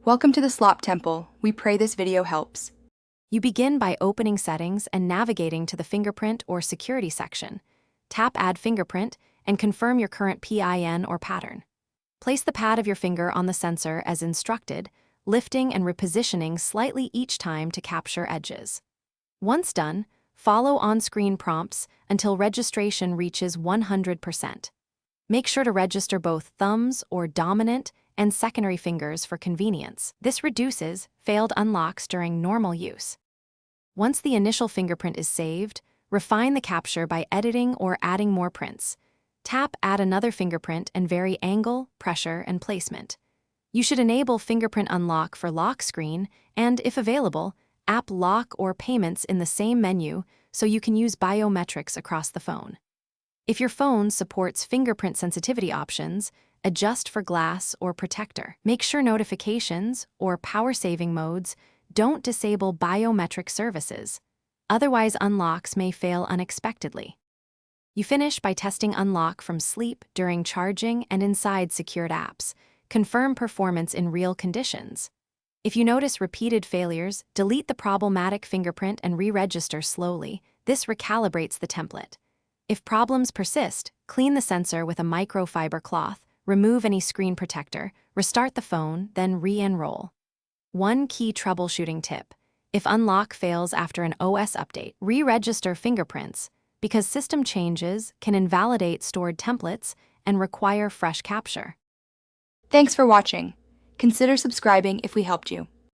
Welcome to the Slop Temple. We pray this video helps. You begin by opening Settings and navigating to the Fingerprint or Security section. Tap Add Fingerprint and confirm your current PIN or pattern. Place the pad of your finger on the sensor as instructed, lifting and repositioning slightly each time to capture edges. Once done, follow on-screen prompts until registration reaches 100%. Make sure to register both thumbs or dominant and secondary fingers for convenience. This reduces failed unlocks during normal use. Once the initial fingerprint is saved, refine the capture by editing or adding more prints. Tap Add another fingerprint and vary angle, pressure, and placement. You should enable Fingerprint Unlock for lock screen and, if available, App Lock or Payments in the same menu so you can use biometrics across the phone. If your phone supports fingerprint sensitivity options, adjust for glass or protector. Make sure notifications or power-saving modes don't disable biometric services. Otherwise, unlocks may fail unexpectedly. You finish by testing unlock from sleep, during charging, and inside secured apps. Confirm performance in real conditions. If you notice repeated failures, delete the problematic fingerprint and re-register slowly. This recalibrates the template. If problems persist, clean the sensor with a microfiber cloth, remove any screen protector, restart the phone, then re-enroll. One key troubleshooting tip: if unlock fails after an OS update, re-register fingerprints because system changes can invalidate stored templates and require fresh capture. Thanks for watching. Consider subscribing if we helped you.